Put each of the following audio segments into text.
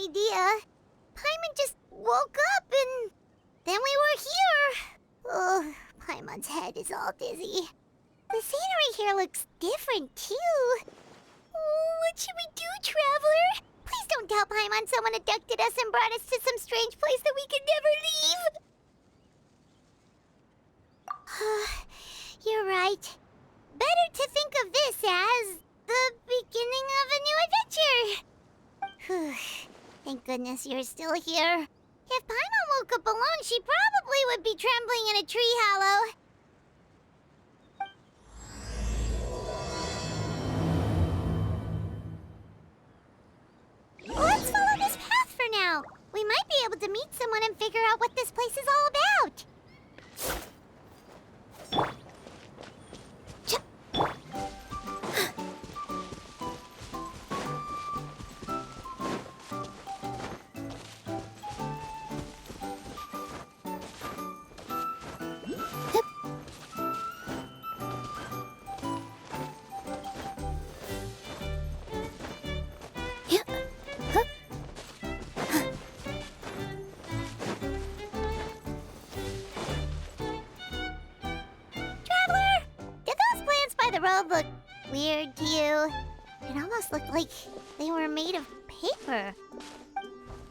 idea. Paimon just woke up and then we were here. Oh, Paimon's head is all dizzy. The scenery here looks different, too. Oh, what should we do, Traveler? Please don't tell Paimon someone abducted us and brought us to some strange place that we could never leave. You're right. Better to think of this as the beginning of a new adventure. Thank goodness you're still here. If Paimon woke up alone, she probably would be trembling in a tree hollow. Let's follow this path for now. We might be able to meet someone and figure out what this place is all about. The road looked weird to you. It almost looked like they were made of paper.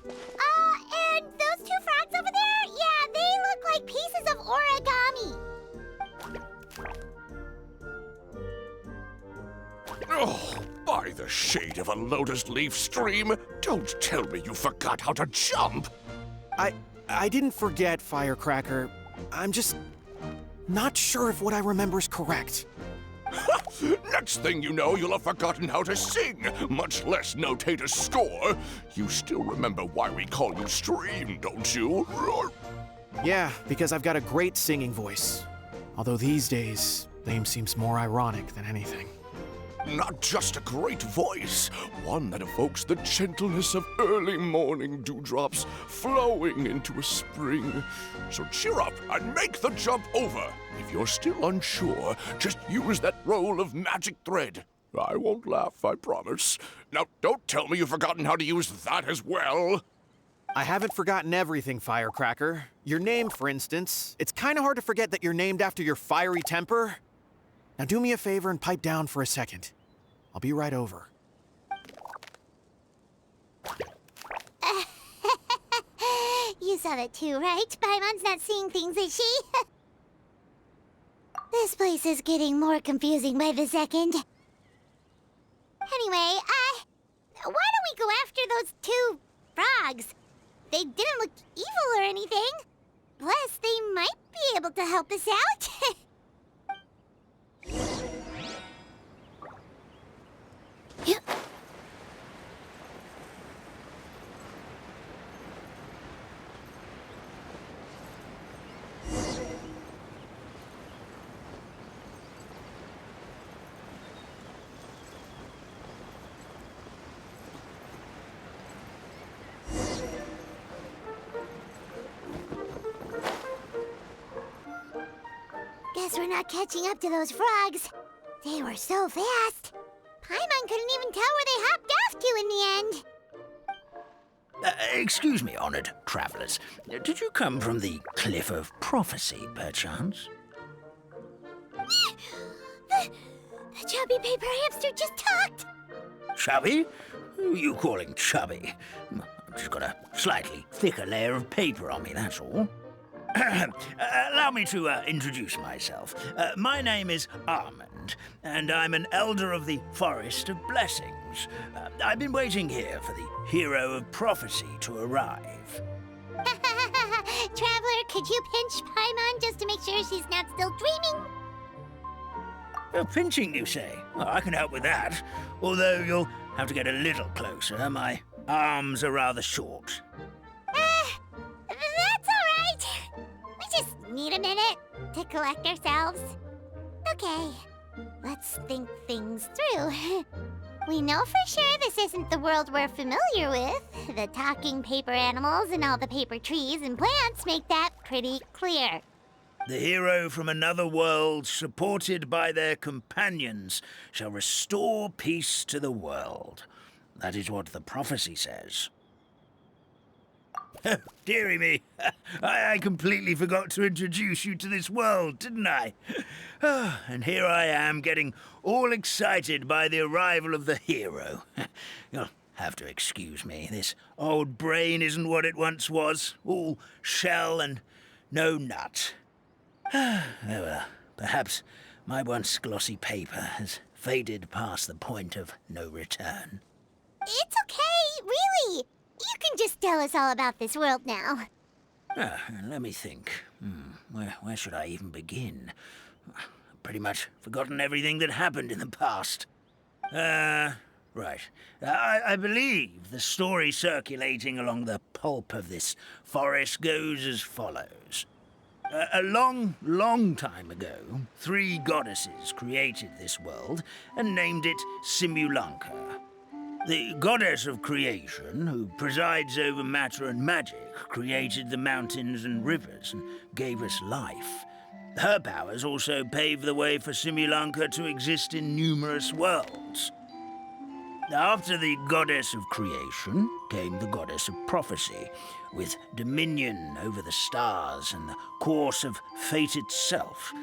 And those two frogs over there? Yeah, they look like pieces of origami. Oh, by the shade of a lotus leaf stream, don't tell me you forgot how to jump! I didn't forget, Firecracker. I'm just not sure if what I remember is correct. Next thing you know, you'll have forgotten how to sing, much less notate a score. You still remember why we call you Stream, don't you? Yeah, because I've got a great singing voice. Although these days, name seems more ironic than anything. Not just a great voice, one that evokes the gentleness of early morning dewdrops flowing into a spring. So cheer up and make the jump over. If you're still unsure, just use that roll of magic thread. I won't laugh, I promise. Now, don't tell me you've forgotten how to use that as well. I haven't forgotten everything, Firecracker. Your name, for instance. It's kind of hard to forget that you're named after your fiery temper. Now do me a favor and pipe down for a second. I'll be right over. You saw that too, right? Paimon's not seeing things, is she? This place is getting more confusing by the second. Anyway, why don't we go after those two frogs? They didn't look evil or anything. Plus, they might be able to help us out. Guess we're not catching up to those frogs. They were so fast. Paimon couldn't even tell where they hopped off to in the end. Excuse me, honored travelers. Did you come from the Cliff of Prophecy, perchance? The chubby paper hamster just talked. Chubby? Who are you calling chubby? I've just got a slightly thicker layer of paper on me, that's all. Allow me to introduce myself. My name is Armand, and I'm an elder of the Forest of Blessings. I've been waiting here for the Hero of Prophecy to arrive. Traveler, could you pinch Paimon just to make sure she's not still dreaming? Pinching, you say? Well, I can help with that. Although you'll have to get a little closer. My arms are rather short. That's all right. We just need a minute to collect ourselves. Okay, let's think things through. We know for sure this isn't the world we're familiar with. The talking paper animals and all the paper trees and plants make that pretty clear. The hero from another world, supported by their companions, shall restore peace to the world. That is what the prophecy says. Dearie me, I completely forgot to introduce you to this world, didn't I? And here I am getting all excited by the arrival of the hero. You'll have to excuse me. This old brain isn't what it once was, all shell and no nut. Oh well, perhaps my once glossy paper has faded past the point of no return. It's okay, really. You can just tell us all about this world now. Let me think. Where should I even begin? I've pretty much forgotten everything that happened in the past. Right. I believe the story circulating along the pulp of this forest goes as follows. A long, long time ago, 3 goddesses created this world and named it Simulanka. The goddess of creation, who presides over matter and magic, created the mountains and rivers and gave us life. Her powers also paved the way for Simulanka to exist in numerous worlds. After the goddess of creation came the goddess of prophecy, with dominion over the stars and the course of fate itself.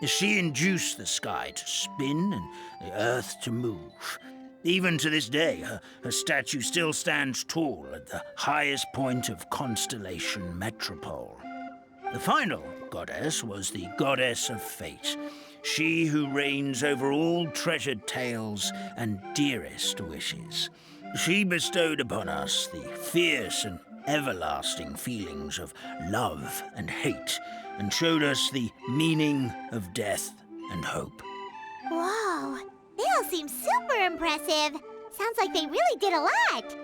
She induced the sky to spin and the earth to move. Even to this day, her statue still stands tall at the highest point of Constellation Metropole. The final goddess was the goddess of fate, she who reigns over all treasured tales and dearest wishes. She bestowed upon us the fierce and everlasting feelings of love and hate, and showed us the meaning of death and hope. Whoa, they all seem super impressive. Sounds like they really did a lot.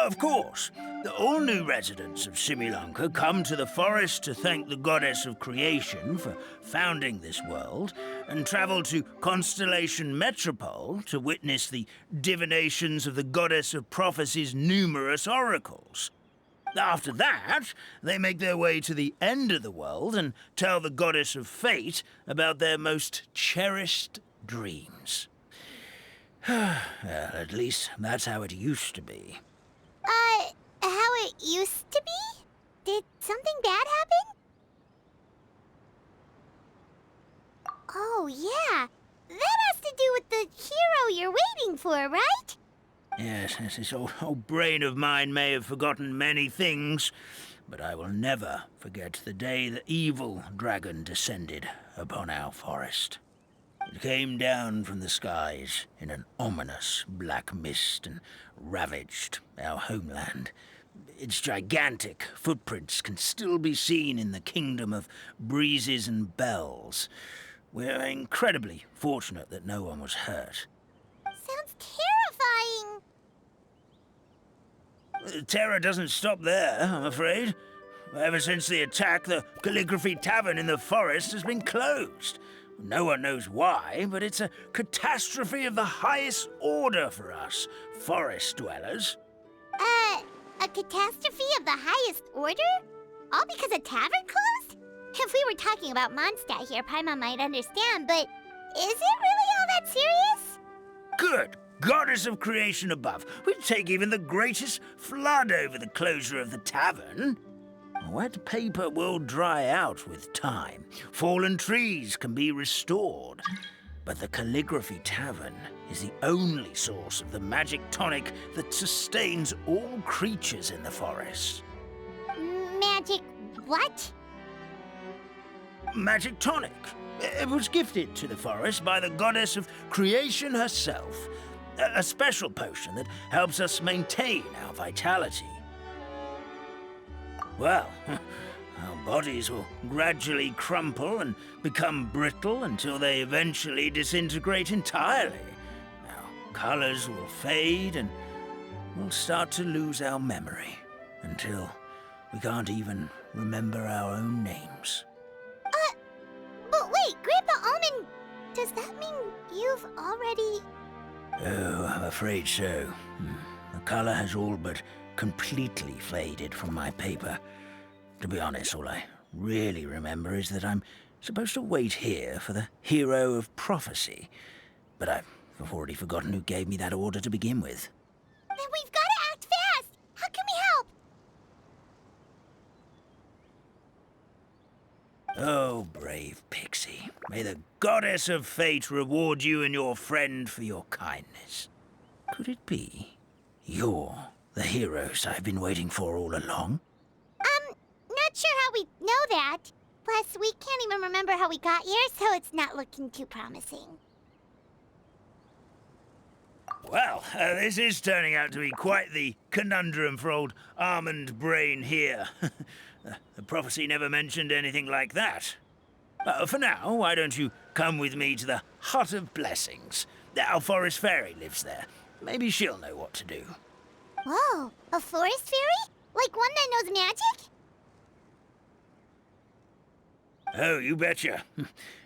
Of course. All new residents of Simulanka come to the forest to thank the goddess of creation for founding this world, and travel to Constellation Metropole to witness the divinations of the goddess of prophecy's numerous oracles. After that, they make their way to the end of the world and tell the goddess of fate about their most cherished dreams. Well, at least that's how it used to be. How it used to be? Did something bad happen? Oh, yeah. That has to do with the hero you're waiting for, right? Yes, this old brain of mine may have forgotten many things, but I will never forget the day the evil dragon descended upon our forest. It came down from the skies in an ominous black mist and ravaged our homeland. Its gigantic footprints can still be seen in the kingdom of breezes and bells. We're incredibly fortunate that no one was hurt. Sounds terrifying. Terror doesn't stop there, I'm afraid. Ever since the attack, the Calligraphy Tavern in the forest has been closed. No one knows why, but it's a catastrophe of the highest order for us, forest dwellers. A catastrophe of the highest order? All because a tavern closed? If we were talking about Mondstadt here, Paimon might understand, but is it really all that serious? Good goddess of creation above. We'd take even the greatest flood over the closure of the tavern. Wet paper will dry out with time. Fallen trees can be restored. But the Calligraphy Tavern is the only source of the magic tonic that sustains all creatures in the forest. Magic what? Magic tonic. It was gifted to the forest by the goddess of creation herself. A special potion that helps us maintain our vitality. Well, our bodies will gradually crumple and become brittle until they eventually disintegrate entirely. Our colors will fade and we'll start to lose our memory until we can't even remember our own names. But wait, Grandpa Almond, does that mean you've already... Oh, I'm afraid so. The color has all but completely faded from my paper. To be honest, all I really remember is that I'm supposed to wait here for the hero of prophecy. But I've already forgotten who gave me that order to begin with. Then we've got to act fast! How can we help? Oh, brave Pixie. May the goddess of fate reward you and your friend for your kindness. Could it be you're the heroes I've been waiting for all along? Not sure how we know that. Plus, we can't even remember how we got here, so it's not looking too promising. Well, this is turning out to be quite the conundrum for old Almond Brain here. The prophecy never mentioned anything like that. For now, why don't you come with me to the Hut of Blessings? Our forest fairy lives there. Maybe she'll know what to do. Whoa, a forest fairy? Like one that knows magic? Oh, you betcha.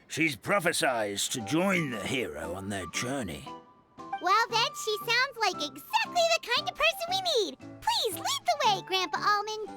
She's prophesized to join the hero on their journey. Well, then she sounds like exactly the kind of person we need. Please lead the way, Grandpa Almond.